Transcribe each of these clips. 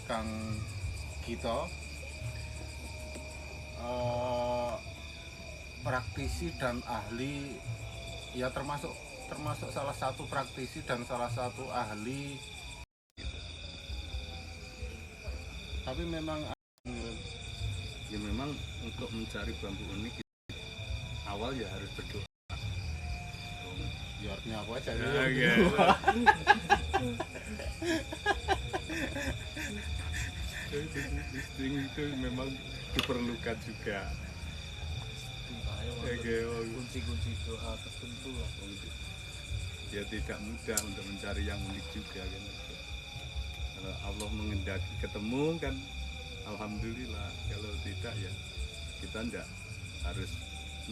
Kang Gito, eh, praktisi dan ahli, ya termasuk termasuk salah satu praktisi dan salah satu ahli, tapi memang Ya memang untuk mencari bambu unik awal ya harus berdoa. ya artinya apa aja Ya, ya, ya. Insting itu memang diperlukan juga. Kunci-kunci doa tertentu lah. Ya tidak mudah untuk mencari yang unik juga kan. Kalau Allah mengendaki ketemu kan alhamdulillah, kalau tidak ya kita tidak harus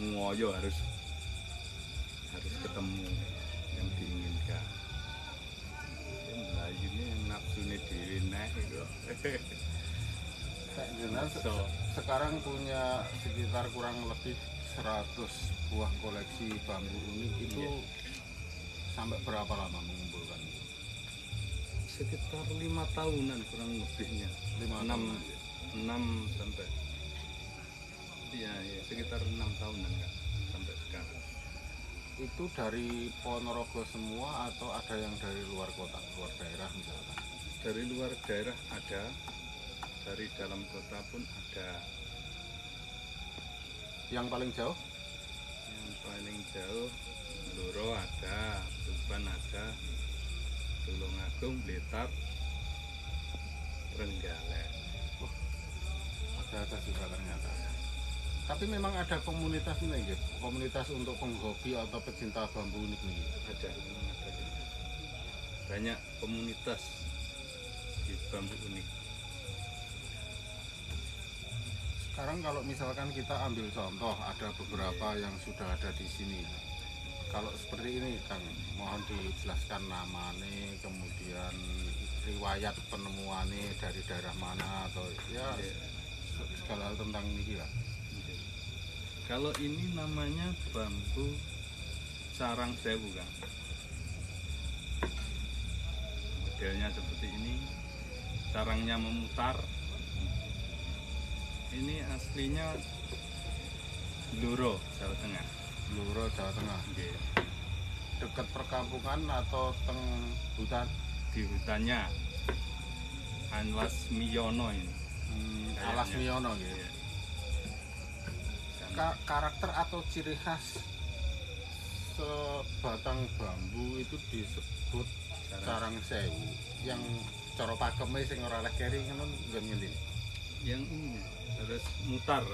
ngoyo, harus ketemu yang diinginkan. Melayu ini yang nafsunya diri naik itu. Sekarang punya sekitar kurang lebih 100 buah koleksi bambu unik itu. Iya. Sampai berapa lama mengumpulkan? Sekitar 5 tahunan kurang lebihnya. 6 sampai ya sekitar 6 tahunan kan sampai sekarang. Itu dari Ponorogo semua atau ada yang dari luar kota, luar daerah misalkan? Dari luar daerah ada, dari dalam kota pun ada. Yang paling jauh? Yang paling jauh Blora ada, Tuban ada, Tulungagung, Blitar, Trenggalek. Ada juga ternyata. Tapi memang ada komunitas ini, gitu? Komunitas untuk penghobi atau pecinta bambu unik nih. Ada, memang ada. Banyak komunitas di bambu unik. Sekarang kalau misalkan kita ambil contoh, ada beberapa yang sudah ada di sini. Kalau seperti ini, Kang, mohon dijelaskan namanya, kemudian riwayat penemuannya dari daerah mana, atau ya segala hal tentang ini lah. Kalau ini namanya bambu sarang sewu, Kang. Modelnya seperti ini, sarangnya memutar. Ini aslinya Blora, Jawa Tengah. Blora, Jawa Tengah. Okay. Dekat perkampungan atau teng hutan? Di hutannya Alas Miyono ini. Alas Miyono gitu. Iya. Karakter atau ciri khas sebatang bambu itu disebut sarang sewu. Yang cara pakemnya sing ora oleh keri ngono ngendi? Yang ini harus mutar,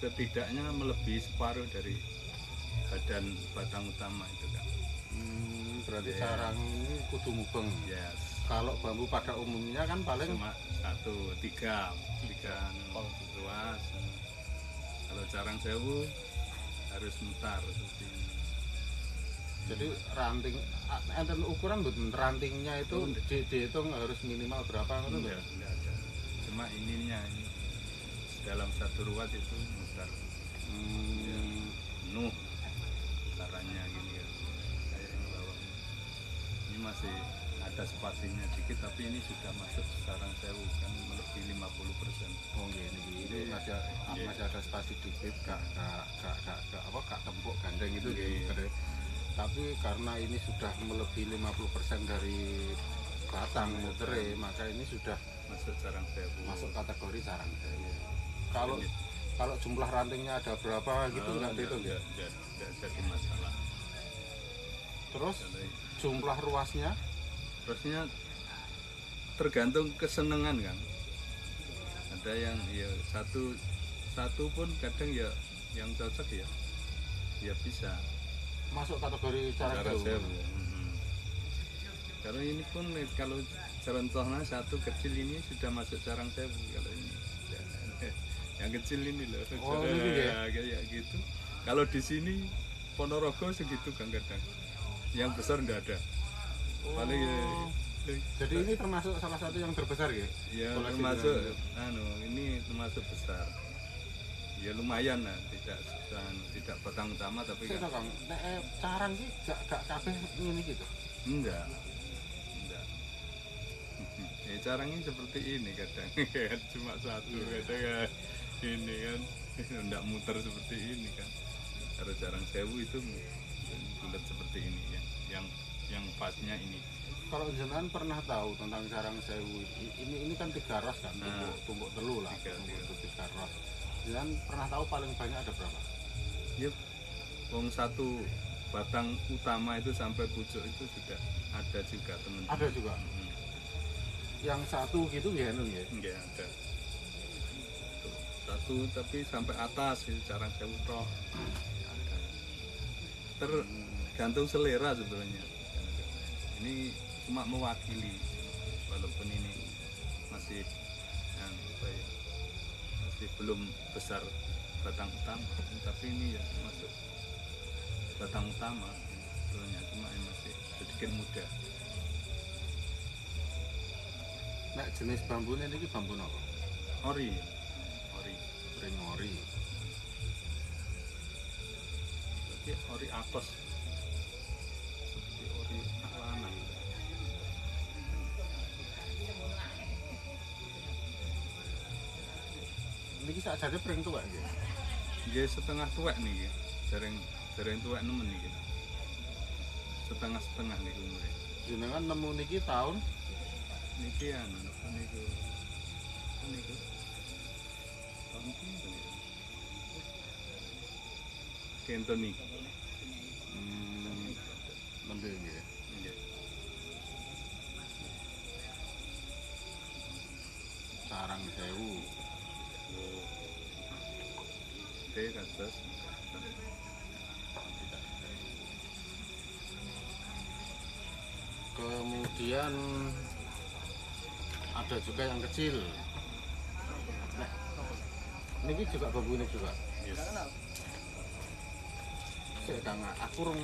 setidaknya melebihi separuh dari badan batang utama itu, Kak. Berarti sarang ini kudu mubeng. Yes. Kalau bambu pada umumnya kan paling Cuma 3 luas. Kalau sarang sewu harus mutar seperti ini. jadi ranting, enten ukuran betul rantingnya itu dihitung harus minimal berapa ngono? Enggak ada. Cuma ininya ini dalam satu ruas itu mutar. Ya, penuh putarannya gini ya. Kayak ini bawahnya. Ini masih ada spasinya dikit, tapi ini sudah masuk sarang sewu kan melebihi 50%. Oh ini masih ada spasi dikit, gak tempuk gandeng itu gitu. Tapi karena ini sudah melebihi 50% dari batang mutere, maka ini sudah Masuk sarang sewu. masuk kategori sarang sewu. Kalau jumlah rantingnya ada berapa gitu nggak dihitung ya? Nggak jadi masalah. Terus jumlah ruasnya? Terusnya tergantung kesenangan, Kang. Ada yang ya satu pun kadang ya yang cocok ya bisa Masuk kategori sarang sarang sewu. sewu. Kalau ini pun kalau contohnya satu kecil ini sudah masuk sarang sewu. Kalau ini yang kecil ini loh. Oh, ini ya? Kayak gitu. Kalau di sini Ponorogo segitu, Kang, kadang. Yang besar enggak ada. Paling Jadi ini termasuk salah satu yang terbesar ya? ya Koleksi termasuk dengan- ini termasuk besar. Ya lumayan lah, tidak batang utama tapi Saya kan Kang, carang sih gak kabeh ini gitu. enggak. carang ini seperti ini kadang kan cuma satu kadang kan ini kan enggak muter seperti ini kan. Kalau Carang Sewu itu bulat seperti ini yang pasnya ini. Kalau jenengan pernah tahu tentang Carang Sewu ini kan 3 ros kan, tumpuk telu lah, tiga ros. Jenengan pernah tahu paling banyak ada berapa? Yep. Wong satu batang utama itu sampai pucuk itu sudah ada juga teman-teman. Ada juga. Yang satu gitu nggak ya? Nggak ada. Satu tapi sampai atas itu Carang Sewu toh. Ada. Tergantung selera sebenarnya. Ini cuma mewakili, walaupun ini masih masih belum besar batang utama, tapi ini ya masuk batang utama sebenarnya, cuma masih sedikit muda. Nah, jenis bambunya ini bambu apa? Ori. Ring ori. Tapi ori atos. Seperti ori lanang. Ini sakjane pring tuwek nggih. Nggih setengah tuwek niki. Dereng tuwek nemen niki. Setengah-setengah niku umure. Jenengan nemu niki tahun Niki anu niku. Tahun pinten ya? Kenten niki. nembe nggih. Nggih. Carang Sewu. Oke, kados. Kemudian ada juga yang kecil. Nah, niki juga bambu ini juga. Yes. Sik Kang,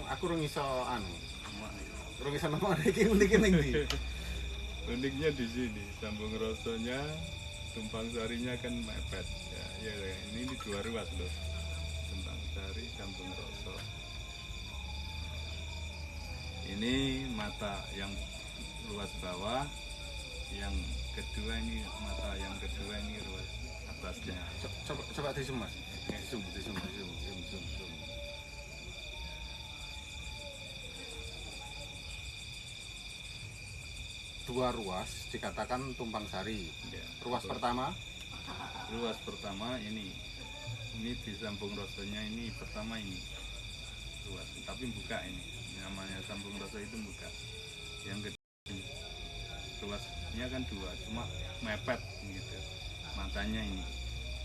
aku rung iso anu. Emak niku. Rung iso nemoni iki unike ning ndi? Uniknya di sini, sambung rosonya, tumpang sarinya kan mepet. Ya, ini 2 ruas loh. Tumpang sari, sambung roso. Ini mata yang ruas bawah, yang kedua ini mata yang kedua ini ruas atasnya. Coba disum Mas. Disum. 2 ruas dikatakan tumpang sari. Ya, Ruas betul. pertama Ruas pertama ini di sambung rosonya ini pertama ini ruas, tapi buka ini namanya sambung roso itu buka. Yang kedua ruasnya kan 2, cuma mepet gitu matanya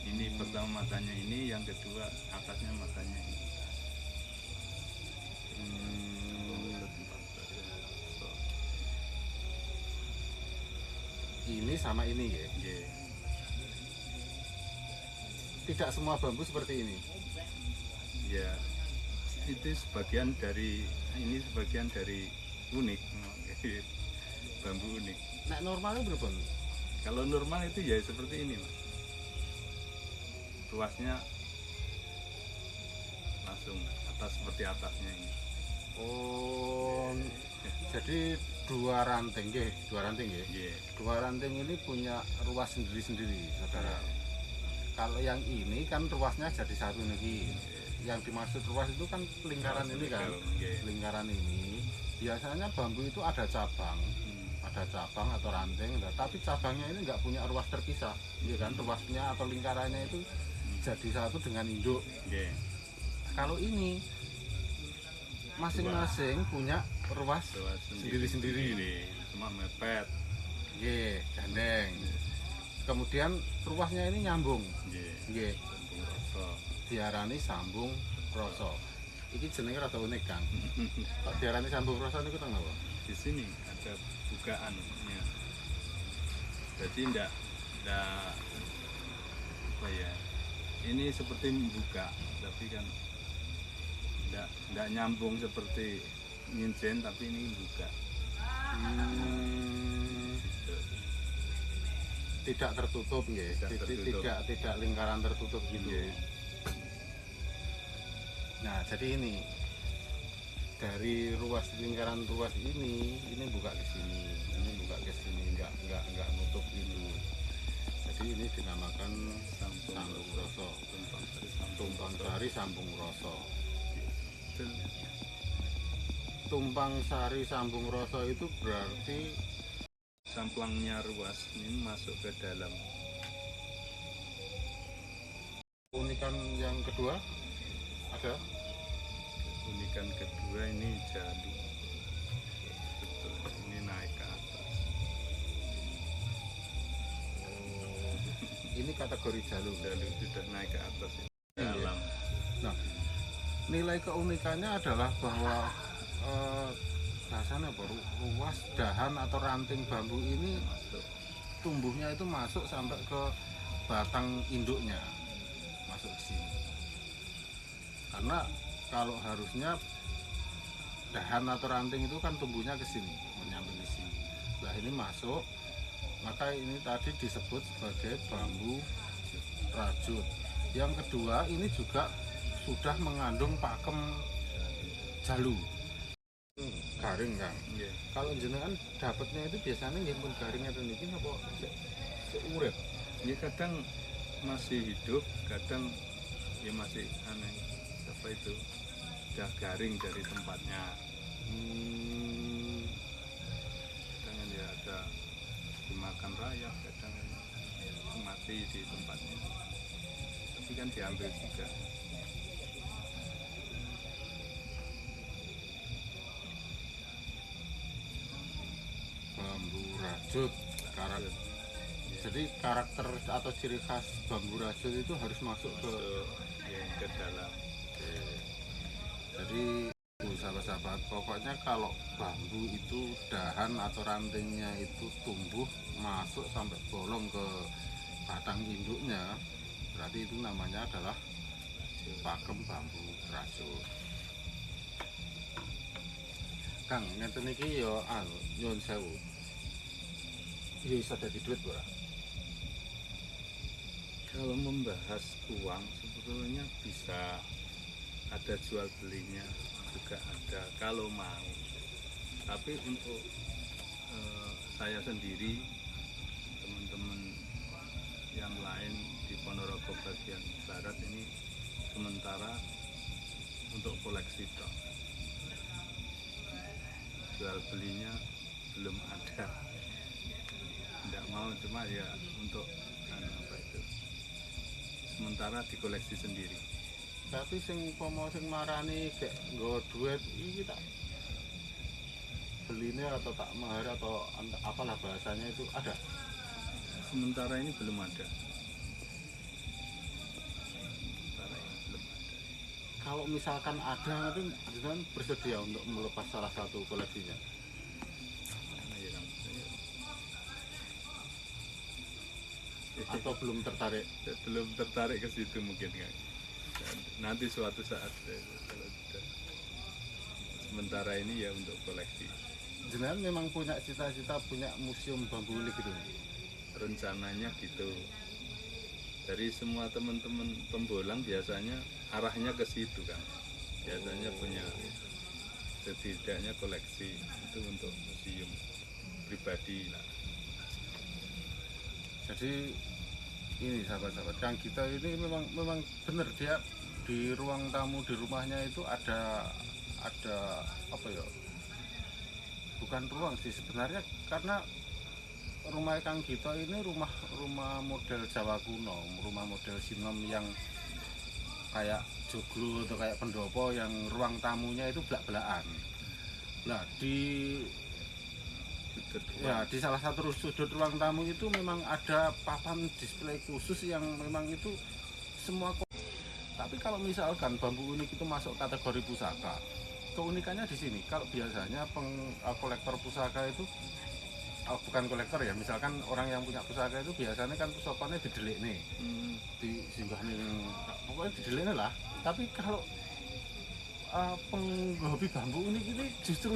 ini pertama matanya ini, yang kedua atasnya matanya ini. ini sama ini ya. Yeah. Tidak semua bambu seperti ini. Ya itu sebagian dari unik. Bambu unik. Nah, normalnya berapa? Kalau normal itu ya seperti ini Mas. Ruasnya langsung atas seperti atasnya ini. Oh, jadi 2 ranting nggih, 2 ranting nggih. Yeah. 2 ranting ini punya ruas sendiri-sendiri, saudara. Kalau yang ini kan ruasnya jadi satu niki. Yang dimaksud ruas itu kan lingkaran ini kan. Yeah. Lingkaran ini biasanya bambu itu ada cabang. Ada cabang atau ranting, tapi cabangnya ini nggak punya ruas terpisah, ya kan? Ruasnya atau lingkarannya itu jadi satu dengan induk. Yeah. Kalau ini masing-masing punya ruas sendiri-sendiri. Cuma mepet. Nggih, gandeng. Kemudian ruasnya ini nyambung. Yeah. Nggih, Sambung roso. diarani sambung rasa. Iki jenenge rada unik, Kang. Kok diarani sambung rasa niku teng apa? Di sini ada bukaannya. Jadi enggak apa ya? Ini seperti membuka, tapi kan enggak nyambung seperti nyincen, tapi ini buka. Gitu. Tidak tertutup ya. Tidak lingkaran tertutup gitu. Yeah. Nah, jadi ini dari lingkaran ruas ini buka ke sini, ini buka ke sini, enggak nutup ini dinamakan Sambung Sambung Roso. Tumpang Tumpang Sari Sambung Sari Sambung Roso. itu Tumpang Sari Sambung Roso itu berarti samplangnya ruas ini masuk ke dalam. unikan yang kedua ada Unikan kedua ini jalu. Betul, ini naik ke atas. ini kategori jalur. Jalu sudah naik ke atas ini. Iya. Dalam. Nah, nilai keunikannya adalah bahwa bahasanya apa, ruas dahan atau ranting bambu ini tumbuhnya itu masuk sampai ke batang induknya, masuk ke sini. Karena kalau harusnya dahan atau ranting itu kan tumbuhnya ke sini, menyamping ke sini. Nah ini masuk, maka ini tadi disebut sebagai bambu rajut. Yang kedua ini juga sudah mengandung pakem jalu. Garing Kang. Iya. Kalau jenengan dapatnya itu biasanya nggih pun garingnya ten iki apa urip? Ya kadang masih hidup, kadang ya masih aneh. Apa itu? Udah garing dari tempatnya. Kadang ya ada dimakan rayap, kadang mati di tempatnya. Tapi kan diambil juga. Bambu rajut karakter. Jadi karakter atau ciri khas bambu rajut itu harus masuk ke Yang ke dalam. jadi sahabat-sahabat, pokoknya kalau bambu itu dahan atau rantingnya itu tumbuh masuk sampai bolong ke batang induknya, berarti itu namanya adalah pakem bambu rajut. Kang, ngeten iki yo nyuwun sewu. Ya iso dadi duit ora? Kalau membahas uang sebetulnya bisa ada jual belinya juga ada kalau mau. Tapi untuk saya sendiri, teman-teman yang lain di Ponorogo bagian barat ini sementara untuk koleksi toh. Jual belinya belum ada. Tidak mau, cuma ya untuk apa itu sementara dikoleksi sendiri. Tapi sing pomo sing marani gek nggo duit iki tak beline atau tak mahar atau apalah bahasanya itu ada. Sementara ini belum ada. Sementara ini belum ada. Kalau misalkan ada nanti jenengan bersedia untuk melepas salah satu koleksinya. Karena ya kan saya Atau belum tertarik. belum tertarik ke situ mungkin kan. Nanti suatu saat kalau sudah. Sementara ini ya untuk koleksi. Jenengan memang punya cita-cita punya museum bambu unik gitu. Rencananya gitu. Dari semua teman-teman pembolang biasanya arahnya ke situ kan. Biasanya punya setidaknya koleksi itu untuk museum pribadi lah. Jadi ini sahabat-sahabat, Kang kita ini memang benar dia di ruang tamu di rumahnya itu ada apa ya? Bukan ruang sih sebenarnya, karena rumah Kang Gito ini rumah model Jawa kuno, rumah model sinom yang kayak joglo atau kayak pendopo yang ruang tamunya itu belak-belakan. Nah di salah satu sudut ruang tamu itu memang ada papan display khusus yang memang itu semua. Tapi kalau misalkan bambu unik itu masuk kategori pusaka, keunikannya di sini. Kalau biasanya kolektor pusaka itu bukan kolektor ya, misalkan orang yang punya pusaka itu biasanya kan pusakanya didelik nih, disinggah nih, pokoknya didelik lah. Tapi kalau penghobi bambu unik ini justru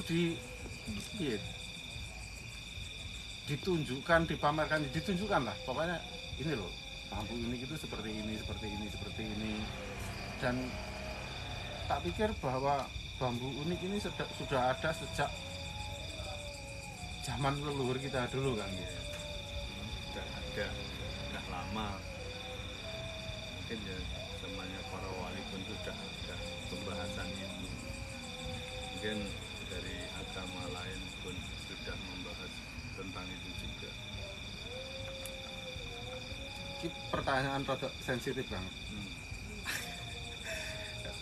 ditunjukkan, dipamerkan, ditunjukkan lah. Pokoknya ini loh, bambu unik itu seperti ini, seperti ini, seperti ini. Dan tak pikir bahwa bambu unik ini sudah ada sejak zaman leluhur kita dulu kan. Udah ada, udah lama. Mungkin ya zamannya para wali pun sudah ada pembahasan itu. Mungkin dari agama lain pun sudah membahas tentang itu juga. Ini pertanyaan rada sensitif banget.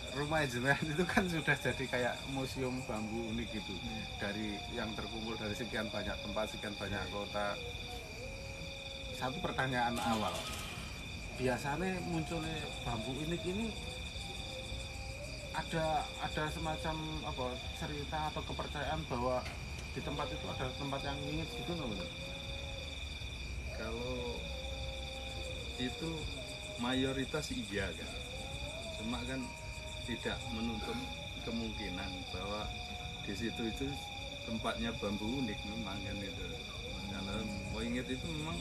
Rumah jenengan itu kan sudah jadi kayak museum bambu unik gitu. Dari yang terkumpul dari sekian banyak tempat, sekian banyak kota. Satu pertanyaan awal. Biasanya munculnya bambu unik ini ada semacam apa cerita atau kepercayaan bahwa di tempat itu ada tempat yang ingin gitu nggak? Kalau itu mayoritas iya kan, cuma kan tidak menutup kemungkinan bahwa di situ itu tempatnya bambu unik memang kan itu. Karena mau ingat itu memang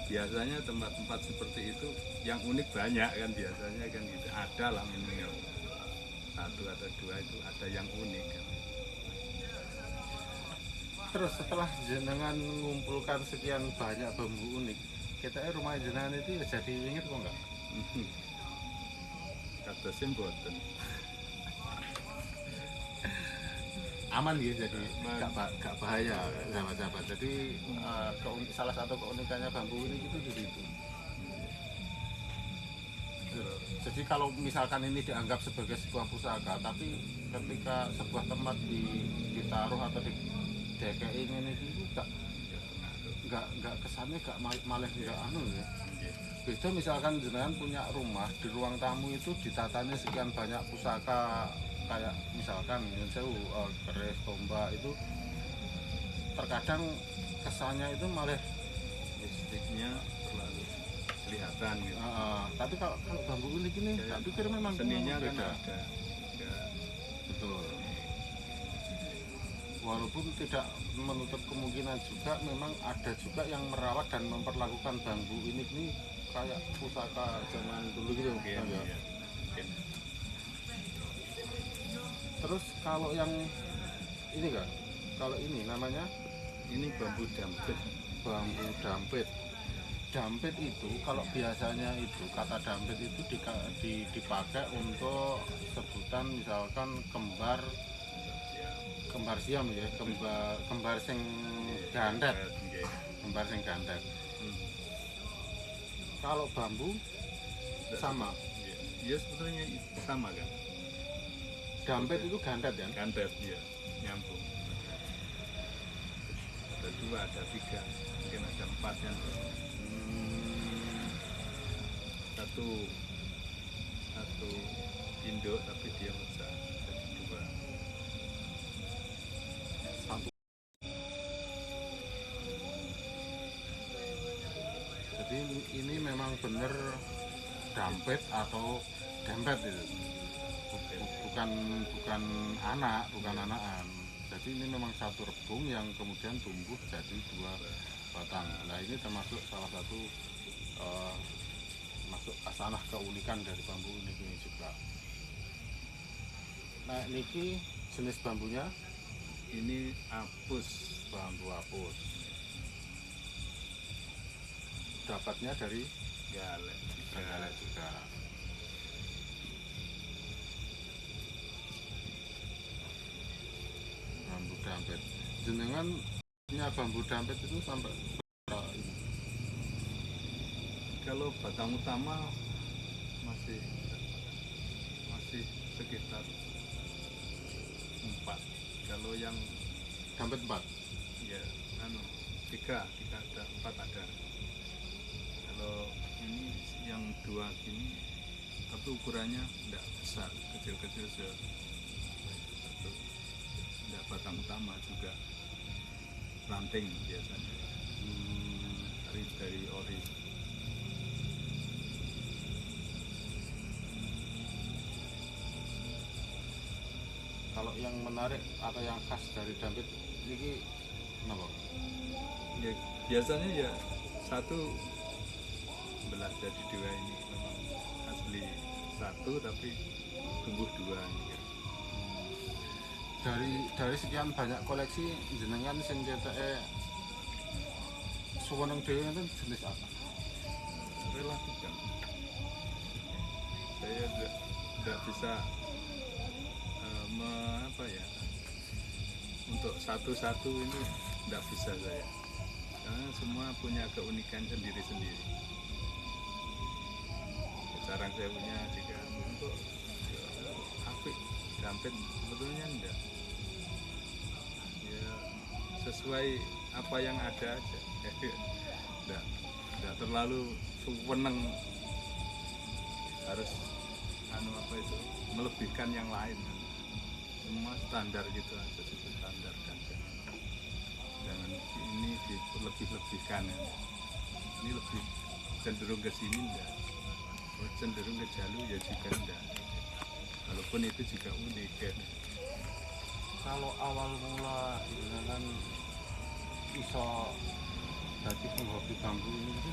biasanya tempat-tempat seperti itu yang unik banyak kan biasanya kan gitu. Ada lah minimal satu atau dua itu ada yang unik kan. Terus setelah jenengan mengumpulkan sekian banyak bambu unik, kita rumah jenengan itu ya jadi inget kok enggak? Kata simboten. Aman gitu, jadi gak bahaya sahabat-sahabat. Jadi salah satu keunikannya bambu unik itu di situ. Jadi kalau misalkan ini dianggap sebagai sebuah pusaka, tapi ketika sebuah tempat ditaruh atau DKI ini itu nggak kesannya malah nggak anu ya. Beda misalkan jenengan punya rumah di ruang tamu itu ditatanya sekian banyak pusaka kayak misalkan keris, tombak itu terkadang kesannya itu malah Mistiknya terlalu kelihatan gitu. tapi kalau bambu unik ini tak pikir memang seninya kan beda. ada. Ya. Betul. Walaupun tidak menutup kemungkinan juga memang ada juga yang merawat dan memperlakukan bambu unik ini kayak pusaka zaman dulu gitu. Mungkin, ya. ya. Mungkin. Terus kalau yang ini kan, kalau ini namanya Ini bambu dampit. bambu dampit. Dampit itu kalau biasanya itu kata dampit itu dipakai untuk sebutan misalkan kembar siam ya, kembar sing gandet, kembar sing gandet. Kalau bambu sama, Ya sebetulnya sama kan. dampit itu gandet ya. Gandet ya, nyambung. Ada dua, ada tiga, mungkin ada empat kan. Satu induk tapi dia besar, jadi dua. Satu. Jadi ini memang benar dampit atau dempet itu. Bukan anak, bukan anakan. Jadi ini memang satu rebung yang kemudian tumbuh jadi dua batang. Nah ini termasuk salah satu masuk asanah keunikan dari bambu unik ini juga. Nah niki jenis bambunya Ini apus. bambu apus. Dapatnya dari Galek. Trenggalek juga. Bambu dampit. Jenengan punya bambu dampit itu sampai berapa ini? Kalau batang utama masih sekitar 4. Kalau yang Dampit 4. ya tiga ada, 4 ada. Kalau ini yang 2 gini tapi ukurannya tidak besar, kecil-kecil satu. Tidak batang utama juga, ranting biasanya. Dari ori. Kalau yang menarik atau yang khas dari dampit ini kenapa? Ya, biasanya ya satu belah jadi 2 ini memang asli 1 tapi tumbuh 2 ini. Dari sekian banyak koleksi jenengan sing ceteke suweneng dhewe itu jenis apa? relatif kan. Saya tidak bisa apa ya, untuk satu-satu ini tidak bisa saya, karena semua punya keunikan sendiri-sendiri. Sekarang saya punya juga untuk apik dampet sebetulnya enggak ya, sesuai apa yang ada aja. Enggak terlalu seneng harus apa itu melebihkan yang lain. Semua standar gitu aja, standar kan, jangan ini dilebih-lebihkan ya. Ini lebih cenderung ke sini enggak, cenderung ke jalur ya juga enggak, walaupun itu juga unik kan. Kalau awal mula ini kan iso jadi penghobi bambu ini itu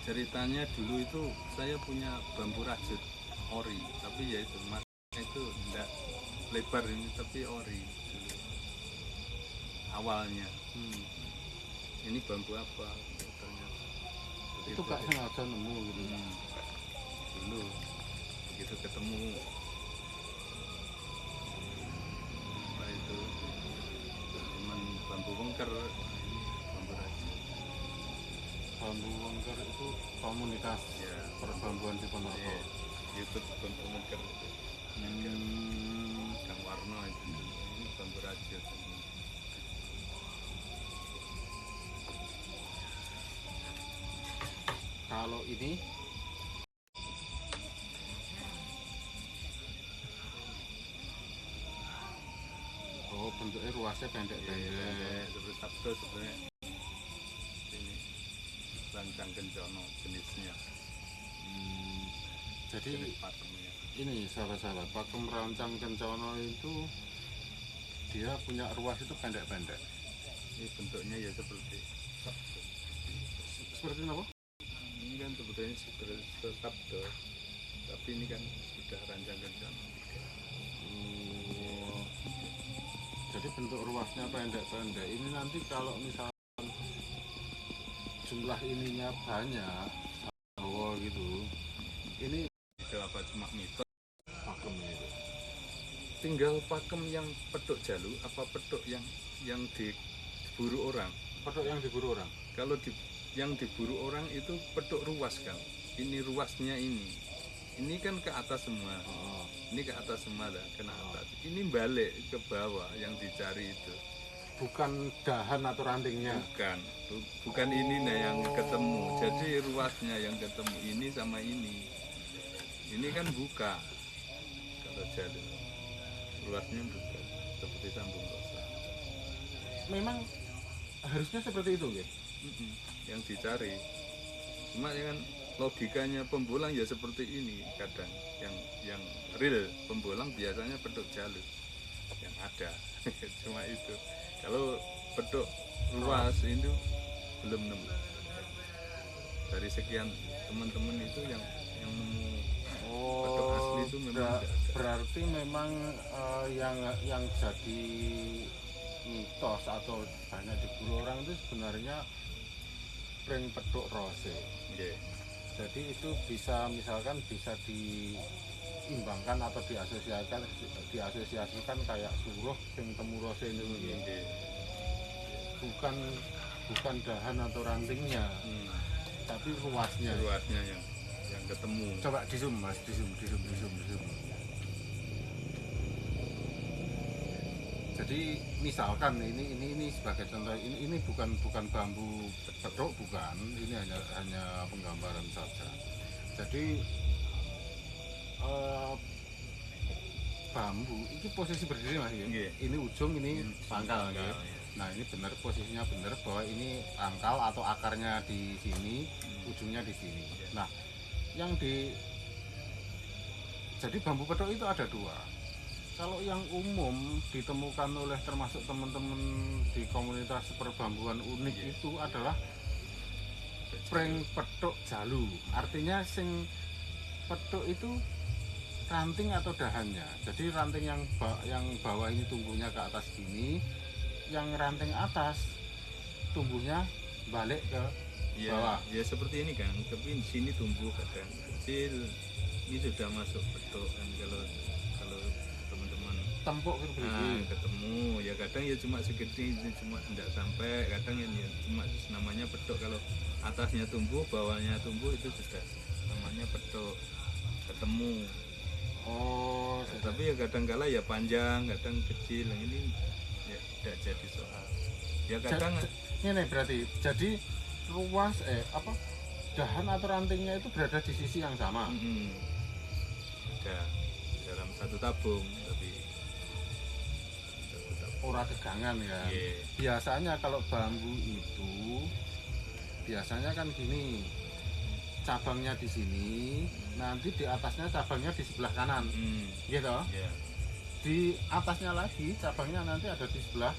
ceritanya dulu itu saya punya bambu rajut ori, tapi ya itu mas itu enggak lebar ini, tapi ori dulu awalnya. Ini bambu apa ternyata itu gak sengaja nemu gitu. Dulu begitu ketemu apa itu cuman bambu wengker, ini bambu rajut. Bambu wengker itu komunitas Ya, perbambuan di Ponorogo. YouTube bambu wengker itu Kang Warno itu. Ini bambu rajut. Kalau ini bentuknya ruasnya pendek-pendek. Seperti sabdo sebenarnya. Ini rancang kencono jenisnya. Jadi Jenis pakemnya. ini sahabat-sahabat, pakem rancang kencono itu dia punya ruas itu pendek-pendek. Ini bentuknya ya seperti sabdo. Seperti apa? Ini kan sebetulnya seperti sabdo, tapi ini kan sudah rancang kencono. Jadi bentuk ruasnya pendek-pendek. Ini nanti kalau misalkan jumlah ininya banyak, bahwa gitu, ini Itu apa cuma mitos? pakem itu. Tinggal pakem yang pedok jalu, apa pedok yang diburu orang. Pedok yang diburu orang. Kalau yang diburu orang itu pedok ruas kan. Ini ruasnya ini kan ke atas semua. Ini ke atas semua dah, kena atas. Ini balik ke bawah yang dicari itu. Bukan dahan atau rantingnya. Bukan ini nah yang ketemu. Jadi ruasnya yang ketemu ini sama ini. Ini kan buka. Kalau jalur ruasnya buka seperti sambung rosa. Memang harusnya seperti itu, gitu. Yang dicari. Cuma ya kan logikanya pembolang ya seperti ini kadang. Yang real pembolang biasanya pedok jalur yang ada. Cuma itu. Kalau pedok luas itu belum nemu. Dari sekian teman-teman itu yang nemu pedok asli itu memang nggak ada. Berarti memang yang jadi mitos atau banyak diburu orang itu sebenarnya pring pedok rose. Okay. Jadi itu bisa misalkan bisa diimbangkan atau diasosiasikan kayak suruh sing temu rose itu. Okay. Bukan dahan atau rantingnya, tapi ruasnya yang ketemu. Coba di zoom mas, di zoom. Jadi misalkan ini sebagai contoh, ini bukan bambu pedok, bukan, ini hanya penggambaran saja. Jadi bambu ini posisi berdiri mas ya. Yeah. Ini ujung, ini pangkal ya. Ya. Nah ini benar, posisinya benar bahwa ini pangkal atau akarnya di sini, ujungnya di sini. Nah jadi bambu pedok itu ada dua. Kalau yang umum ditemukan oleh termasuk teman-teman di komunitas perbambuan unik itu adalah pring pedok jalu. Artinya sing pedok itu ranting atau dahannya. Jadi ranting yang bawah ini tumbuhnya ke atas gini, yang ranting atas tumbuhnya balik ke Ya, bawah. ya seperti ini kan, tapi di sini tumbuh kadang kecil, ini sudah masuk petok kan kalau kalau teman-teman Tempuk gitu ketemu ya kadang ya cuma segede itu cuma tidak sampai kadang ya cuma namanya petok kalau atasnya tumbuh bawahnya tumbuh itu sudah namanya petok ketemu. Oh, Ya, tapi ya kadang kala ya panjang kadang kecil yang ini ya tidak jadi soal ya kadang ini berarti jadi ruas apa dahan atau rantingnya itu berada di sisi yang sama. ada dalam satu tabung tapi Ora tegangan ya. Iya. Biasanya kalau bambu itu biasanya kan gini, cabangnya di sini, nanti di atasnya cabangnya di sebelah kanan, gitu. Ya. Di atasnya lagi cabangnya nanti ada di sebelah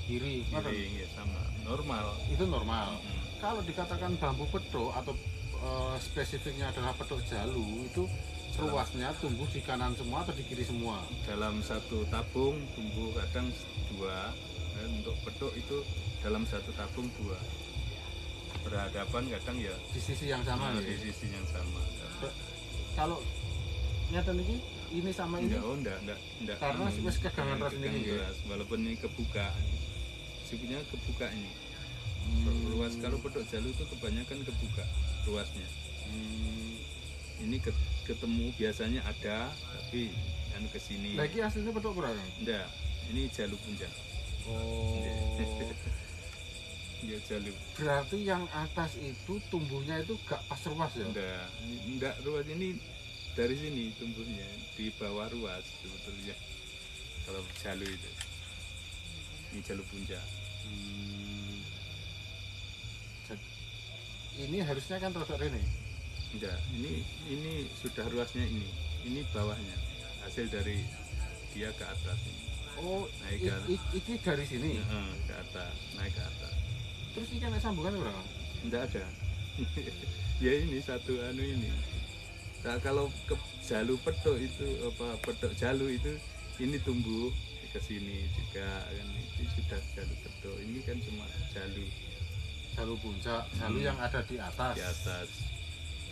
kiri. Kiri ya sama normal. Itu normal. Kalau dikatakan bambu petok atau spesifiknya adalah petok jalu itu ruasnya tumbuh di kanan semua atau di kiri semua? Dalam satu tabung tumbuh kadang dua, dan untuk petok itu dalam satu tabung dua. Berhadapan kadang ya Di sisi yang sama di ya? sisi yang sama. Kalau nyata ini sama ini? Enggak. Karena wis kegangan ras ini ya? Walaupun ini kebuka. Sebenarnya kebuka ini. Ruas kalau petok jalu itu kebanyakan kebuka ruasnya. Ini ketemu biasanya ada tapi anu ke sini. Lagi aslinya petok berapa? Enggak, ini jalu puncak. Oh. Ya jalu. Berarti yang atas itu tumbuhnya itu gak pas ruas ya? Enggak ruas ini dari sini tumbuhnya di bawah ruas sebetulnya. Kalau jalu itu. Ini jalu puncak. Ini harusnya kan rodok ini. Enggak, ini sudah ruasnya ini. Ini bawahnya. Hasil dari dia ke atas ini. Oh, naik ke ini dari sini. Ke atas, naik ke atas. Terus ini kan sambungan berapa? Enggak ada. Ya ini satu anu ini. Nah, kalau ke jalu petok itu apa petok jalu itu ini tumbuh ke sini juga kan itu sudah jalu petok. Ini kan cuma jalu puncak, jalu yang ada di atas. Di atas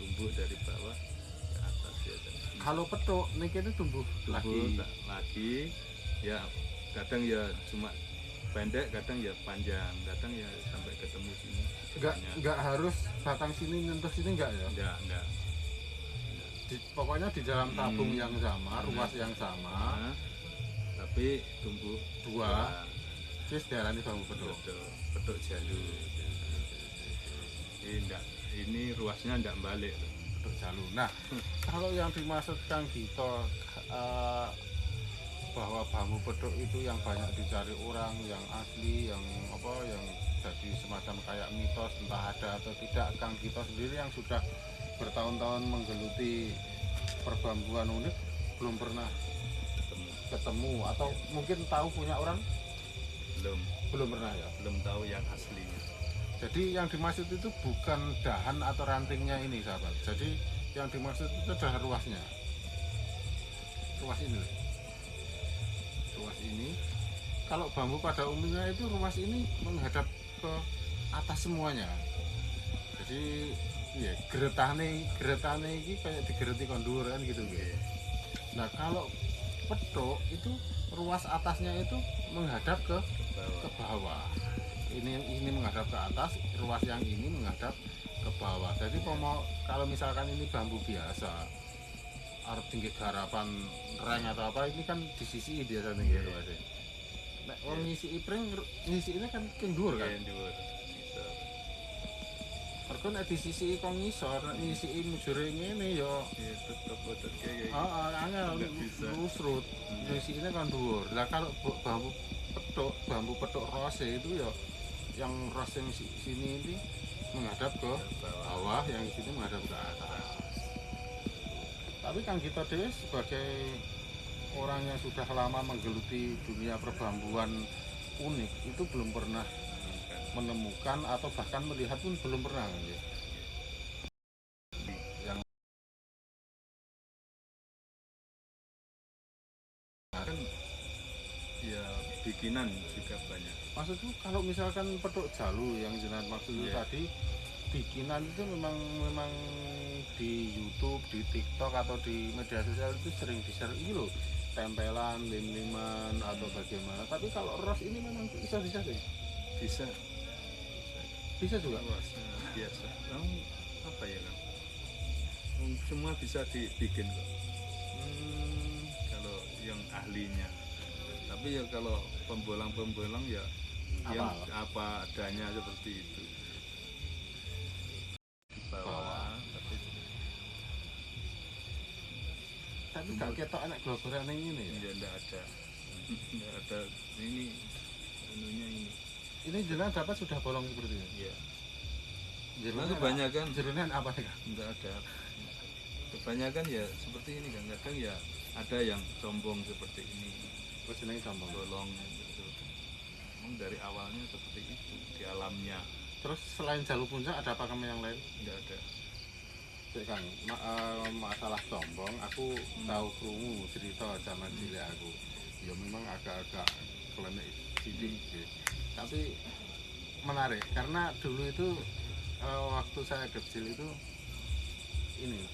tumbuh dari bawah ke atas ya. Kalau petok niki itu tumbuh lagi ya kadang ya cuma pendek kadang ya panjang kadang ya sampai ketemu sini enggak harus batang sini nyentuh sini enggak ya? Enggak. Pokoknya di dalam tabung yang sama, ruas yang sama, tapi tumbuh dua. Terus diarani bambu petok. Petok jalu. Ini ruasnya enggak balik Petok jalu. Nah, kalau yang dimaksud Kang Gito bahwa bambu petok itu yang banyak dicari orang, yang asli, yang jadi semacam kayak mitos, entah ada atau tidak. Kang Gito sendiri yang sudah bertahun-tahun menggeluti perbambuan unik belum pernah ketemu atau mungkin tahu punya orang belum pernah ya, belum tahu yang aslinya. Jadi yang dimaksud itu bukan dahan atau rantingnya ini sahabat, jadi yang dimaksud itu adalah ruasnya, ruas ini. Kalau bambu pada umumnya itu ruas ini menghadap ke atas semuanya, jadi ya geretane iki kayak digereti kondur kan gitu ya. Nah kalau petok itu ruas atasnya itu menghadap ke bawah. Ini menghadap ke atas, ruas yang ini menghadap ke bawah. Jadi kalau misalkan ini bambu biasa, arep tinggi garapan reng atau apa ini kan di sisi biasanya gitu ruasnya. Nek wong ngisi ipring ngisi ini kan kendur kan. Mergo nek di sisi kok ngisor, nek ngisi mujure ngene ya tetep boten kayak angel lusrut. Ngisi ini kan dhuwur. Lah kalau bambu petok rose itu ya yang ros yang sini ini menghadap ke bawah, yang sini menghadap ke atas. Tapi Kang Gito Dewi sebagai orang yang sudah lama menggeluti dunia perbambuan unik itu belum pernah menemukan atau bahkan melihat pun belum pernah ya. Yang kan ya bikinan juga banyak. Maksudku kalau misalkan petuk jalu yang jenengan maksud itu Iya. tadi bikinan itu memang memang di YouTube, di TikTok atau di media sosial itu sering di-share ini loh, tempelan, lim-liman atau bagaimana. Tapi kalau ros ini memang bisa disetting. Bisa. Bisa juga. Luas, biasa. Kamu apa ya kan? Semua bisa dibikin kok. Kalau yang ahlinya. Tapi ya kalau pembolang-pembolang ya yang apa adanya seperti itu. Di bawah, Tapi gak ketok anak globeran yang ini ya. ya enggak ada. Enggak ada ini anunya ini. Ini jenengan dapat sudah bolong seperti ini. Ya, Jenengan kebanyakan jenengan apa nih Kang? enggak ada. Kebanyakan ya seperti ini kan. Kadang ya ada yang sombong seperti ini. Terus jenenge sombong. Bolong gitu. Memang dari awalnya seperti itu di alamnya. Terus selain jalur puncak ada apa kamu yang lain? Enggak ada. Cek Kang, masalah sombong, aku tahu krungu cerita zaman cilik aku. Ya memang agak-agak klenik sidik sih. Tapi menarik karena dulu itu waktu saya kecil itu ini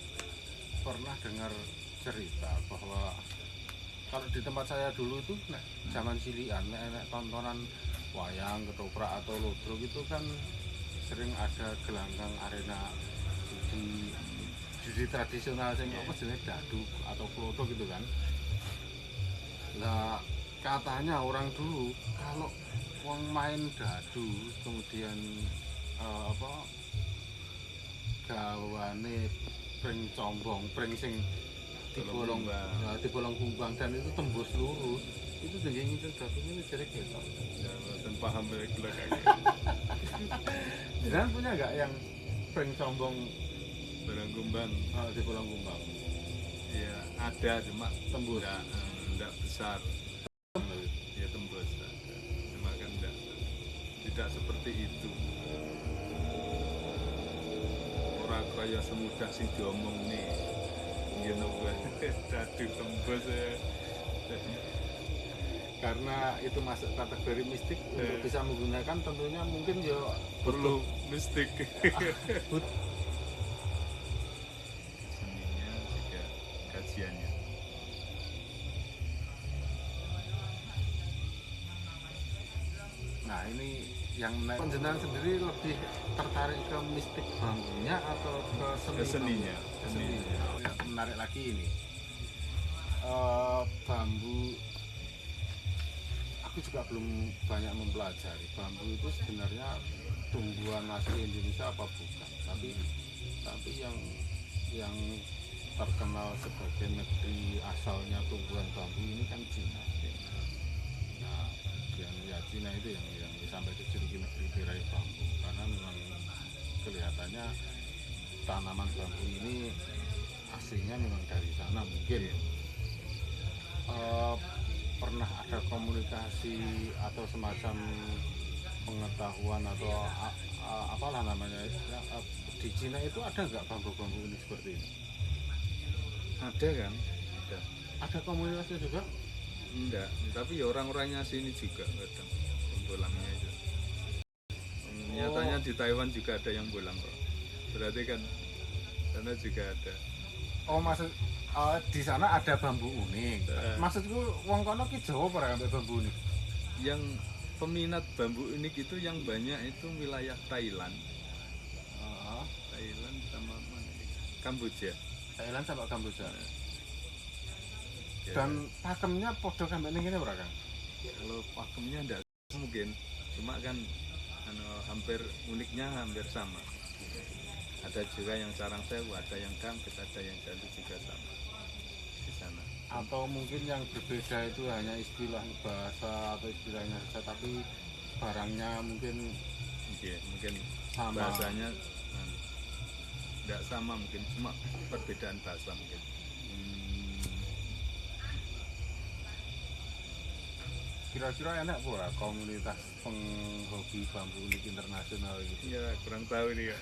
pernah dengar cerita bahwa kalau di tempat saya dulu itu zaman cilian tontonan wayang, ketoprak atau ludruk itu kan sering ada gelanggang arena judi tradisional yang apa jenis dadu atau klodo gitu kan. Lah katanya orang dulu kalau wong main dadu kemudian gawane pring combong, pring sing dibolong kumbang dan itu tembus lurus itu tinggi ngincil dadu ini jadi ketok. Ya, dan paham reguler kayak Dan punya nggak yang pring combong barang kumbang. dibolong kumbang Ya ada cuma tembus? enggak besar. Ya tembus ada. Cuma kan tidak seperti itu. Orang kaya semudah sing diomong nih. Ngene wae dadu tembus ya. Karena itu masuk kategori mistik untuk bisa menggunakan tentunya mungkin ya Perlu mistik. but Seninya juga kajiannya. nah ini yang menarik. Panjenengan sendiri lebih tertarik ke mistik bambunya atau ke Ke seninya. Seninya. Yang menarik lagi ini bambu. Aku juga belum banyak mempelajari bambu itu sebenarnya tumbuhan asli Indonesia apa bukan. Tapi yang terkenal sebagai negeri asalnya tumbuhan bambu ini kan Cina. Nah, ya Cina itu yang sampai dijuluki negeri tirai bambu karena memang kelihatannya tanaman bambu ini aslinya memang dari sana mungkin. Pernah ada komunikasi atau semacam pengetahuan atau apalah namanya di Cina itu ada nggak bambu-bambu ini seperti ini? Ada kan? Ada komunitasnya juga? Enggak, tapi ya orang-orangnya sini juga kadang pembolangnya itu. Nyatanya di Taiwan juga ada yang bolang kok. Berarti kan sana juga ada. Oh maksud di sana ada bambu unik. Maksudku wong kono ki Jawa ora ambek bambu unik. Yang peminat bambu unik itu yang banyak itu wilayah Thailand. Thailand sama mana? Kamboja. Thailand sama Kamboja. Ya, Dan pakemnya podo sampe ning kene ora, Kang? kalau pakemnya enggak mungkin, cuma kan hampir uniknya hampir sama. Ada juga yang sarang sewu, ada yang dangket, ada yang jalu juga sama di sana. Atau mungkin yang berbeda itu hanya istilah bahasa atau istilahnya saja, tapi barangnya mungkin Oke, mungkin sama. bahasanya enggak sama mungkin, cuma perbedaan bahasa mungkin. Kira-kira enak pura komunitas penghobi bambu unik internasional gitu. Ya kurang tahu nih ya.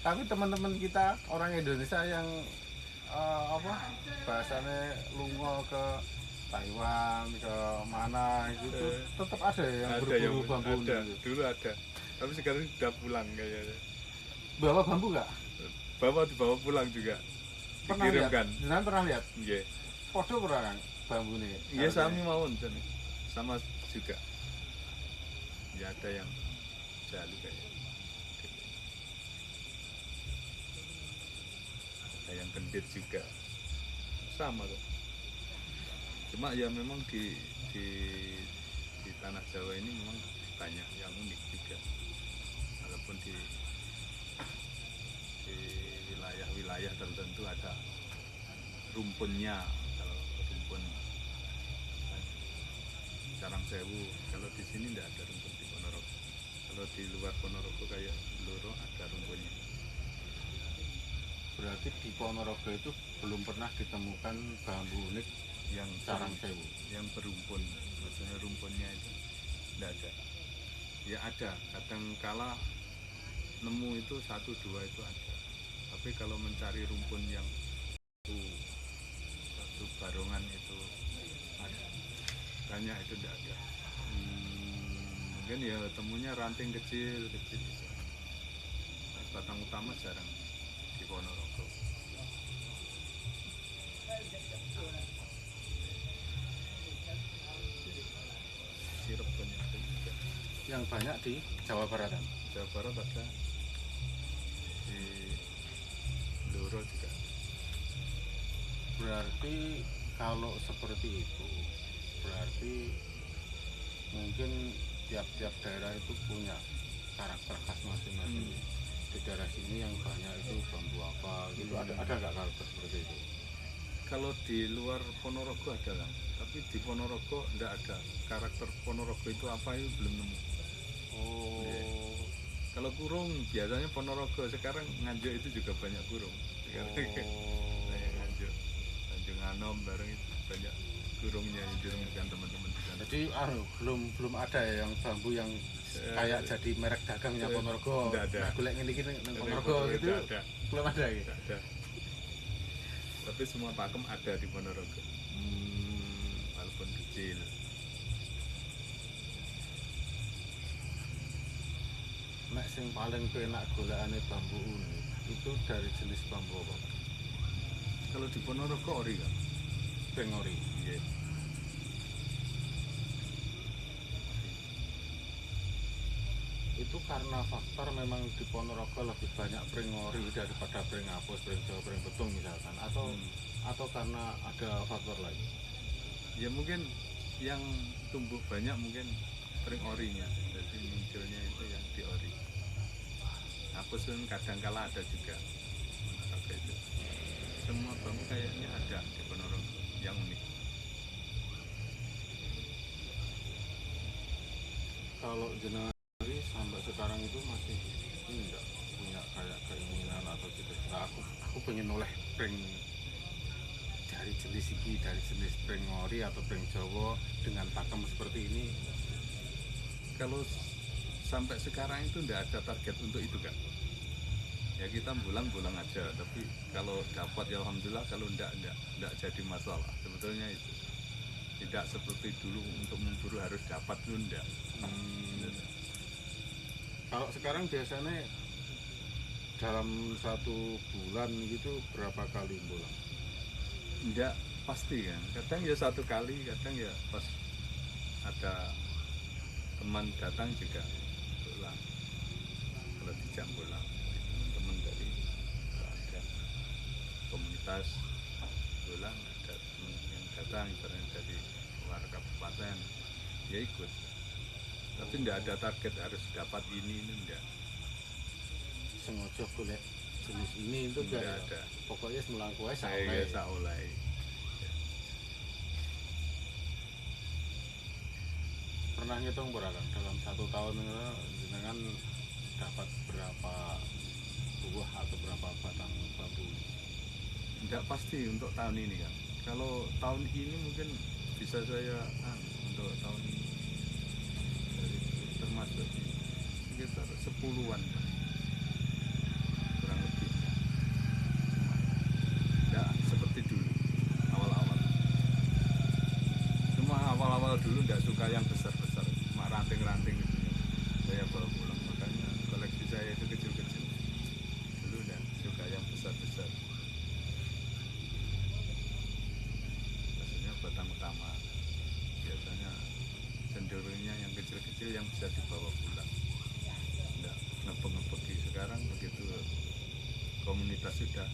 Tapi teman-teman kita orang Indonesia yang bahasanya lungo ke Taiwan ke mana gitu tetap ada ya yang ada yang berburu bambu ada gitu. dulu ada, tapi sekarang sudah pulang kayaknya. Bawa bambu nggak? Dibawa pulang juga, Pernah lihat? dikirimkan. Jenengan pernah lihat? Iya, Podo pernah kan bambu nih? iya sami mawon sama juga. Ya ada yang jalu kayak, ada yang kendit juga, sama kok. Cuma ya memang di di tanah Jawa ini memang banyak yang unik juga, walaupun di wilayah-wilayah tertentu ada rumpunnya. Kalau rumpun Karangsewu, kalau di sini tidak ada rumpun di Ponorogo. Kalau di luar Ponorogo kayak Blora ada rumpunnya. Berarti di Ponorogo itu belum pernah ditemukan bambu unik Yang Karangsewu. yang berumpun, maksudnya rumpunnya itu tidak ada. Ya ada, kadang kala nemu itu 1-2 itu ada. Tapi kalau mencari rumpun yang satu barongan itu ada, banyak itu tidak ada. Mungkin ya temunya ranting kecil. Batang utama jarang di Ponorogo. Sirep banyak juga. Yang banyak di Jawa Baratan. Jawa Barat ada, di Blora juga. Berarti kalau seperti itu, berarti mungkin tiap-tiap daerah itu punya karakter khas masing-masing. Di daerah sini yang banyak itu bambu apa gitu. Ada nggak karakter seperti itu? Kalau di luar Ponorogo ada kan, tapi di Ponorogo tidak ada. Karakter Ponorogo itu apa itu belum nemu. Oh. Kalau kurung biasanya Ponorogo, sekarang Nganjuk itu juga banyak kurung. Sekarang kayak Nganjuk, Tanjung Anom bareng itu banyak kurungnya yang ditemukan teman-teman di sana. Jadi belum ada ya yang bambu yang kayak jadi merek dagangnya Ponorogo. Nggak ada. Nah, golek ngene iki nang Ponorogo gitu. Nggak ada. Belum ada gitu. Nggak ada. Tapi semua pakem ada di Ponorogo, walaupun kecil. Nek sing paling penak golekane bambu unik itu dari jenis bambu apa? Kalau di Ponorogo ori kan? Pengori. Iya. Itu karena faktor memang di Ponorogo lebih banyak pringori daripada pring apus, pring jawa, pring betung misalkan, atau karena ada faktor lain? Ya mungkin yang tumbuh banyak mungkin pring orinya, jadi munculnya itu yang di ori. Apus kan kadang kala ada juga Ponorogo itu. Semua bambu kayaknya ada di Ponorogo yang unik. Kalau jenengan sendiri sampai sekarang itu masih ini enggak punya kayak keinginan atau cita-cita aku pengen noleh pring dari jenis iki, dari jenis pring ori atau pring jawa dengan pakem seperti ini? Kalau sampai sekarang itu tidak ada target untuk itu kan. Ya kita bulang-bulang aja, tapi kalau dapat ya alhamdulillah, kalau enggak jadi masalah. Sebetulnya itu tidak seperti dulu untuk memburu harus dapat itu enggak. Kalau sekarang biasanya dalam 1 bulan gitu berapa kali bulan? Enggak pasti kan, kadang ya 1 kali, kadang ya pas ada teman datang juga pulang. Kalau dijak pulang teman dari ada komunitas pulang, ada teman yang datang ibaratnya dari luar kabupaten, ya ikut. Tapi tidak ada target harus dapat ini enggak. Sengaja golek jenis ini itu Nggak enggak ada. Pokoknya semulangku ae Saya biasa oleh. Pernah ngitung berapa dalam 1 tahun dengan dapat berapa buah atau berapa batang bambu? Tidak pasti untuk tahun ini kan. Kalau tahun ini mungkin bisa saya untuk tahun ini termasuk sekitar 10-an kurang lebih. Tidak seperti dulu awal-awal. dulu nggak suka yang besar-besar, cuma ranting-ranting gitu. Saya bawa pulang, makanya koleksi saya itu kecil-kecil. Dulu nggak suka yang besar-besar. Biasanya batang utama. Biasanya cenderungnya yang kecil-kecil yang bisa dibawa pulang. Nggak ngepek-ngepeki. Sekarang begitu komunitas sudah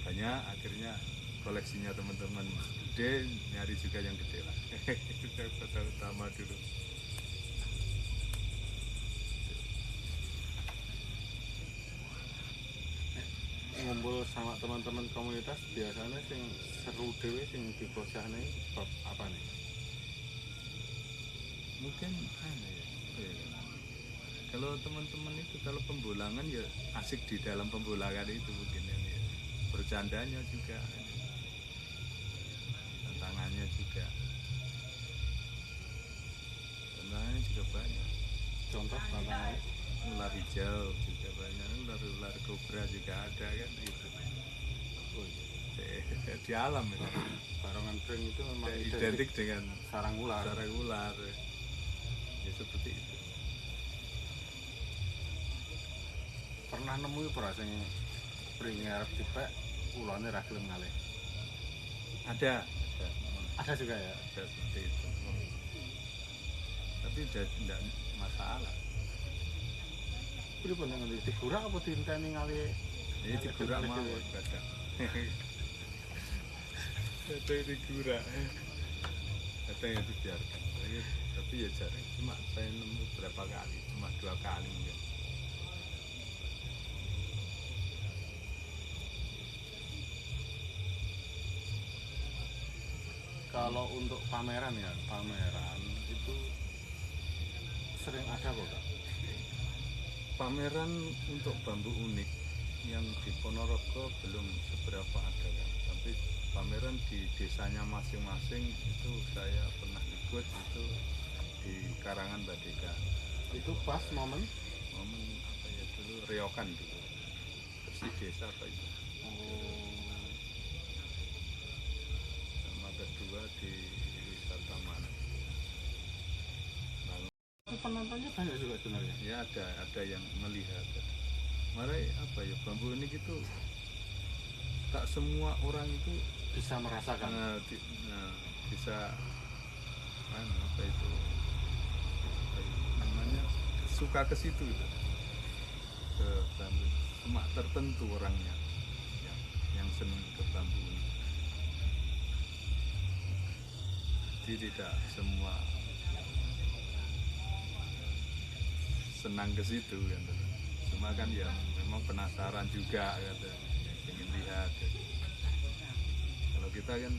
banyak, akhirnya koleksinya teman-teman gede, nyari juga yang gede lah. Itu yang batang utama dulu. Ngumpul sama teman-teman komunitas biasanya sing seru dewe sing dikosahne bab apa nih? Mungkin kalau teman-teman itu kalau pembulangan ya asik di dalam pembulangan itu mungkin ya. Bercandanya juga, tantangannya juga banyak. Contoh tantangannya Ular hijau juga banyak, ular kobra juga ada kan gitu. Di alam ya. barongan pring itu memang Identik dengan sarang ular. Ya seperti itu. Pernah nemu ora sing pring arep dipek ulane ra gelem ngalih. Ada Ada juga ya. ada seperti itu. Tapi udah tidak masalah. Pripun nek ngendi digurak apa diinteni ngalih? Ini digurak mau kadang. Kadang digurak. Kadang ya dibiarkan. Tapi ya jarang. Cuma saya nemu berapa kali, cuma 2 kali mungkin. Kalau untuk pameran ya, pameran itu sering ada kok Kak. Pameran untuk bambu unik yang di Ponorogo belum seberapa ada kan. Tapi pameran di desanya masing-masing itu saya pernah ikut, itu di Karangan Badeka. Itu pas momen Apa ya dulu, reokan dulu. Bersih desa apa itu. Sama kedua di wisata mana. penontonnya banyak juga sebenarnya. Ya ada yang melihat. Marai apa ya, bambu unik itu tak semua orang itu Bisa merasakan. bisa apa itu namanya, suka ke situ gitu. Ke bambu, cuma tertentu orangnya yang senang ke bambu unik. Jadi tidak semua senang ke situ kan. Cuma kan ya memang penasaran juga kan, ingin lihat. Kalau kita kan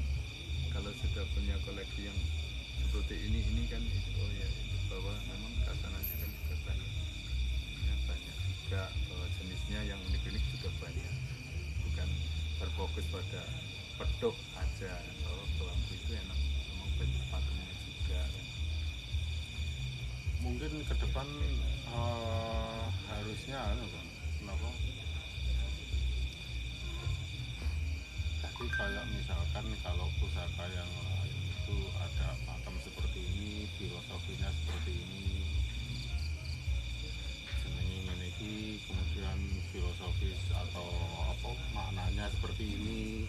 kalau sudah punya koleksi yang seperti ini kan oh ya, bahwa memang kasananya kan juga banyak. Ya, banyak juga jenisnya yang unik-unik juga banyak. Bukan terfokus pada pedok aja. Kalau bambu itu enak, memang banyak patungnya juga kan. Mungkin ke depan harusnya kenapa? Tapi kayak misalkan kalau pusaka yang lain itu ada pakem seperti ini, filosofinya seperti ini, jenenge ngene iki, kemudian filosofis atau apa maknanya seperti ini.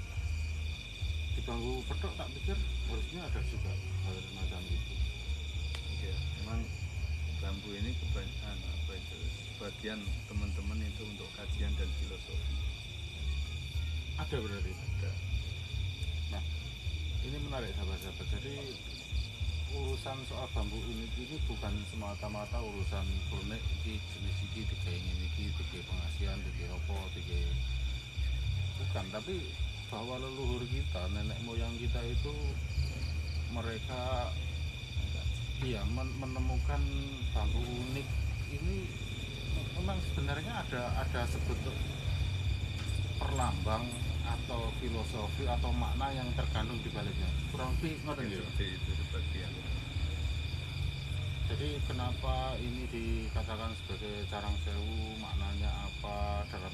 Di bambu pedok tak pikir harusnya ada juga hal semacam itu. Ya, memang bambu ini kebanyakan apa itu, sebagian teman-teman itu untuk kajian dan filosofi. Ada berarti. Ada. Nah, ini menarik sahabat-sahabat. Jadi urusan soal bambu unik ini bukan semata-mata urusan kronik iki jenis iki digawe ngene iki, digawe pengasihan, digawe apa, digawe bukan, tapi bahwa leluhur kita, nenek moyang kita itu mereka menemukan bambu unik ini memang sebenarnya ada sebuah perlambang atau filosofi atau makna yang terkandung di baliknya. Kurang lebih ngoten ya. Seperti itu sebagian. Jadi kenapa ini dikatakan sebagai carang sewu, maknanya apa dalam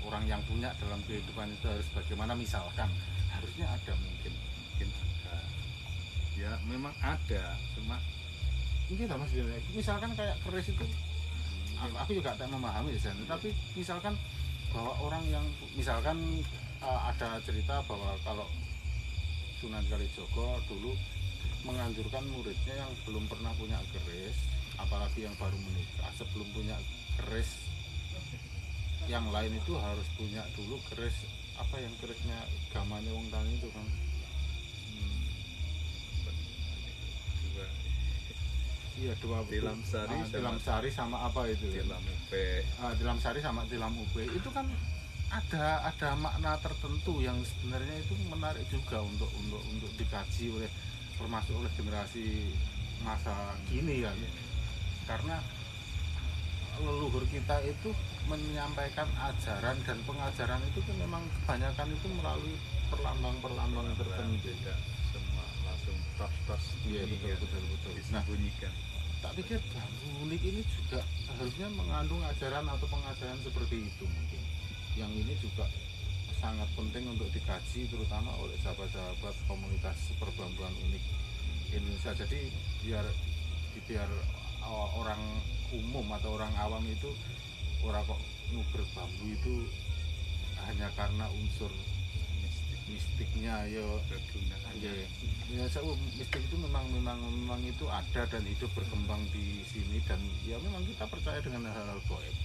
orang yang punya dalam kehidupan itu harus bagaimana, misalkan harusnya ada mungkin Ada. Ya Ya memang ada, cuma Mungkin Mas Bima, misalkan kayak keris itu aku juga tak memahami ya, tapi misalkan bahwa orang yang misalkan ada cerita bahwa kalau Sunan Kalijogo dulu menganjurkan muridnya yang belum pernah punya keris, apalagi yang baru menikah, sebelum punya keris yang lain itu harus punya dulu keris apa yang kerisnya gamanya wong tani itu kan. juga Iya, dua Tilam Sari sama- Tilam Sari sama apa itu? dalam UP Tilam Sari sama Tilam UB itu kan ada makna tertentu yang sebenarnya itu menarik juga untuk dikaji oleh termasuk oleh generasi masa kini kan, karena leluhur kita itu menyampaikan ajaran dan pengajaran itu kan memang kebanyakan itu melalui perlambang-perlambang tertentu. tidak semua langsung tos Iya, betul. Nah, disembunyikan. tak pikir bambu unik ini juga harusnya mengandung ajaran atau pengajaran seperti itu mungkin. Yang ini juga sangat penting untuk dikaji terutama oleh sahabat-sahabat komunitas perbambuan unik Indonesia. Jadi biar orang umum atau orang awam itu orang kok nguber bambu itu hanya karena unsur mistiknya ya. Ya mistik itu memang itu ada dan hidup berkembang di sini, dan ya memang kita percaya dengan hal-hal gaib.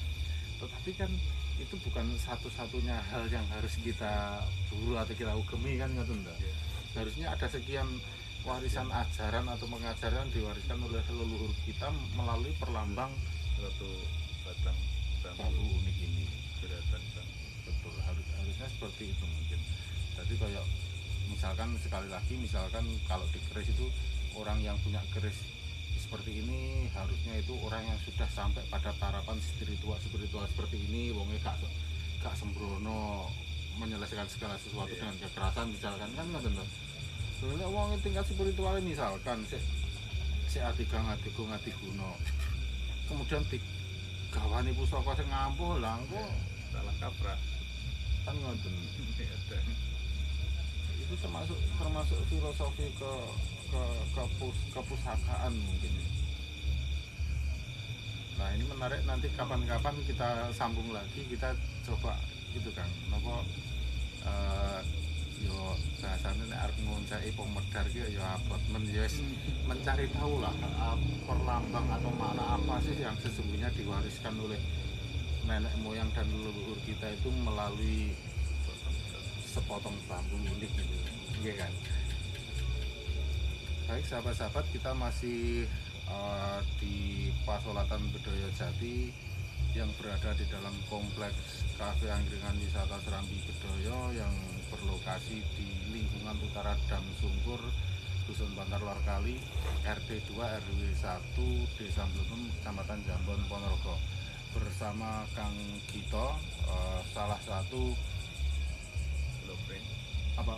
Tetapi kan itu bukan satu-satunya hal yang harus kita buru atau kita ugemi kan, nggak enggak? Harusnya ada sekian warisan ajaran atau pengajaran diwariskan oleh leluhur kita melalui perlambang Suatu batang bambu unik ini. gerakan bambu. Betul, harusnya seperti itu mungkin. Jadi kayak misalkan sekali lagi, misalkan kalau di keris itu orang yang punya keris seperti ini harusnya itu orang yang sudah sampai pada tarapan spiritual seperti ini, wongnya gak sembrono menyelesaikan segala sesuatu dengan kekerasan misalkan kan nggak tentu. Sebenarnya wong tingkat spiritual misalkan si adigang adiguna kemudian digawani pusaka sing ngampuh lah engko Salah kaprah. kan ngoten. Ada. Itu termasuk filosofi kepustakaan mungkin. Nah ini menarik, nanti kapan-kapan kita sambung lagi, kita coba gitu Kang nopo yo bahasanya nek arep ngoncai pemedar ki yo abot mencari tahu lah perlambang atau makna apa sih yang sesungguhnya diwariskan oleh nenek moyang dan leluhur kita itu melalui sepotong bambu unik gitu, iya kan? Baik sahabat-sahabat, kita masih di Pasolatan Bedoyo Jati yang berada di dalam kompleks Kafe Angkringan Wisata Serambi Bedoyo yang berlokasi di lingkungan utara Dam Sungkur, Dusun Bantar Lor Kali, RT 2 RW 1 Desa Blutum, Kecamatan Jambon, Ponorogo, bersama Kang Gito, salah satu Belopreng. apa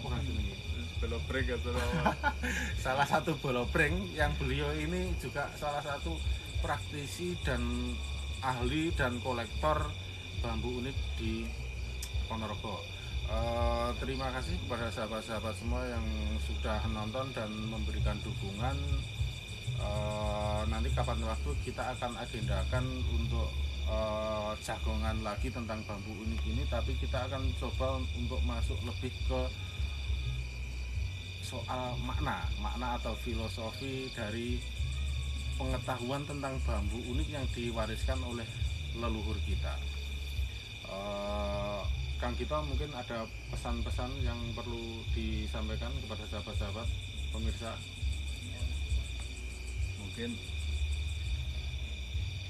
kan ini? Belopreng atau apa? Salah satu bolopreng yang beliau ini juga salah satu praktisi dan ahli dan kolektor bambu unik di Ponorogo. Terima kasih kepada sahabat-sahabat semua yang sudah nonton dan memberikan dukungan. Nanti kapan waktu kita akan agendakan untuk jagongan lagi tentang bambu unik ini, tapi kita akan coba untuk masuk lebih ke soal makna atau filosofi dari pengetahuan tentang bambu unik yang diwariskan oleh leluhur kita. Kang Gito mungkin ada pesan-pesan yang perlu disampaikan kepada sahabat-sahabat pemirsa. Mungkin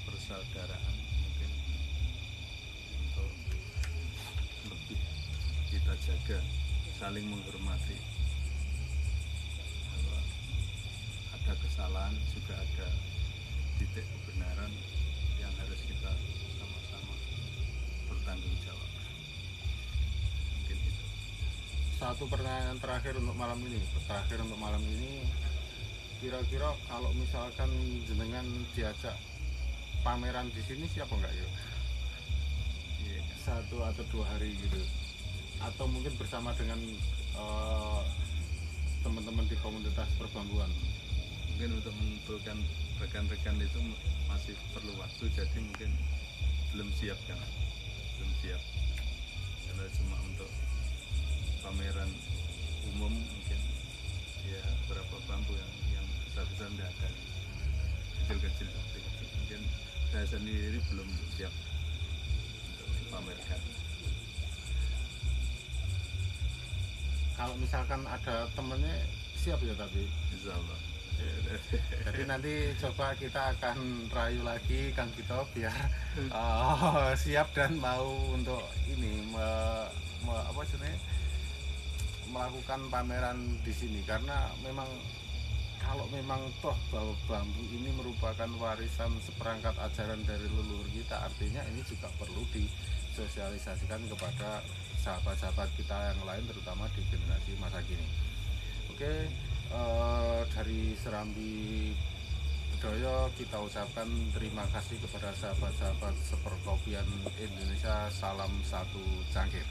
persaudaraan, mungkin untuk lebih kita jaga, saling menghormati. Kalau ada kesalahan juga ada titik kebenaran yang harus kita sama-sama bertanggung jawab. Mungkin itu. Satu pertanyaan terakhir untuk malam ini. Kira-kira kalau misalkan jenengan diajak pameran di sini siapa enggak ya? Iya. 1 atau 2 hari gitu. Atau mungkin bersama dengan teman-teman di komunitas perbambuan? Mungkin untuk mengumpulkan rekan-rekan itu masih perlu waktu, jadi mungkin belum siap kan, belum siap. Karena cuma untuk pameran umum mungkin ya berapa bambu yang besar-besar tidak ada, kecil-kecil seperti itu. Mungkin saya sendiri belum siap untuk dipamerkan. Kalau misalkan ada temennya siap ya, tapi Insya Allah. jadi nanti coba kita akan rayu lagi Kang Gito biar siap dan mau untuk ini apa sebenarnya melakukan pameran di sini, karena memang kalau memang toh bahwa bambu ini merupakan warisan seperangkat ajaran dari leluhur kita, artinya ini juga perlu disosialisasikan kepada sahabat-sahabat kita yang lain, terutama di generasi masa kini. Oke, dari Serambi Bedoyo kita ucapkan terima kasih kepada sahabat-sahabat seperkopian Indonesia. Salam satu cangkir.